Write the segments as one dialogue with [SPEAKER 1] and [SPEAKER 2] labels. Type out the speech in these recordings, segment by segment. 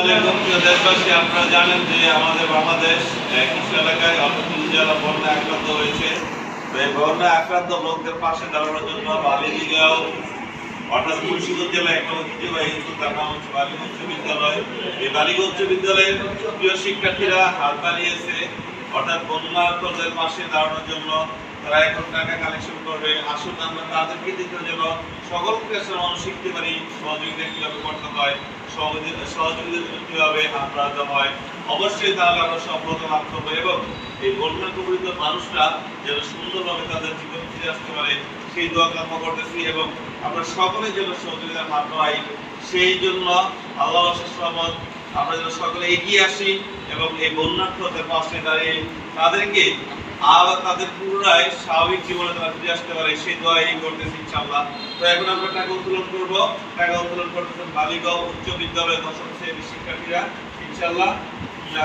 [SPEAKER 1] দেশবাসী, আপনারা জানেন যে আমাদের বাংলাদেশ কিছু এলাকায় অল্প জেলা বন্যা আক্রান্ত হয়েছে। তো এই বন্যা আক্রান্ত লোকদের পাশে দাঁড়ানোর জন্য বালিগাঁও অর্থাৎ মুন্সিগঞ্জ জেলায় একটা ঐতিহ্যবাহী তার নাম হচ্ছে বালিগঞ্জ উচ্চ বিদ্যালয়। এই বালিগঞ্জ উচ্চ বিদ্যালয়ের প্রিয় শিক্ষার্থীরা হাত বাড়িয়েছে অর্থাৎ বন্যার্তদের পাশে দাঁড়ানোর জন্য। তারা এখন টাকা কালেকশন করবে। আসুন আমরা তাদেরকে দিতে যেন সকলকে মানুষ শিখতে পারি সহযোগিতা কিভাবে করতে হয়, সহযোগিতার জন্য কিভাবে হাত বাড়াতে হয়। অবশ্যই তাহলে আমরা সফলতা লাভ করবো এবং এই বন্যা কবলিত মানুষরা যেন সুন্দরভাবে তাদের জীবন ফিরে আসতে পারে সেই দোয়া কামনা করতেছি এবং আমরা সকলে যেন সহযোগিতার হাত বাড়াই। সেই জন্য আল্লাহর অশেষ রহমত আমরা যেন সকলে এগিয়ে আসি এবং এই বন্যার্থদের পাশে দাঁড়িয়ে তাদেরকে আবার তাদের পুনরায় স্বাভাবিক জীবনে তারা ফিরে আসতে পারে সেই দোয়াই করতেছি ইনশাআল্লাহ। তো এখন আমরা টাকা উত্তোলন করব। টাকা উত্তোলন করতেছেন বালিগাঁও উচ্চ বিদ্যালয়ের দশম শ্রেণীর শিক্ষার্থীরা ইনশাআল্লাহ।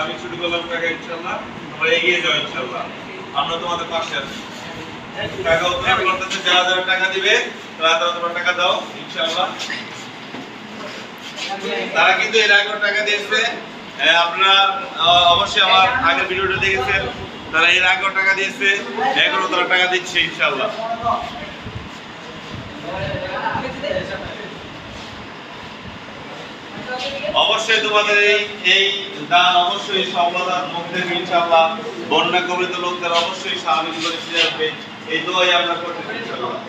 [SPEAKER 1] আমি শুরু করলাম টাকা ইনশাআল্লাহ, আমরা এগিয়ে যাও ইনশাআল্লাহ। আমরা তোমাদের পাশে আছি। টাকা উত্তোলন করতেছে, যারা যারা টাকা দিবে তারা তারা তোমার টাকা দাও ইনশাআল্লাহ। তারা কিন্তু এর আগে টাকা দিয়েছে, আপনারা অবশ্যই আমার আগের ভিডিওটা দেখেছেন। তারা এর আগে টাকা দিয়েছে, এখনো তারা টাকা দিচ্ছে ইনশাআল্লাহ। অবশ্যই তোমাদের এই দান অবশ্যই সফলতার মধ্যে ইনশাআল্লাহ বন্যা কবলিত লোকদের অবশ্যই স্বাভাবিক করে ফিরে আসবে। এই দোয়াই আমরা করতে ইনশাআল্লাহ।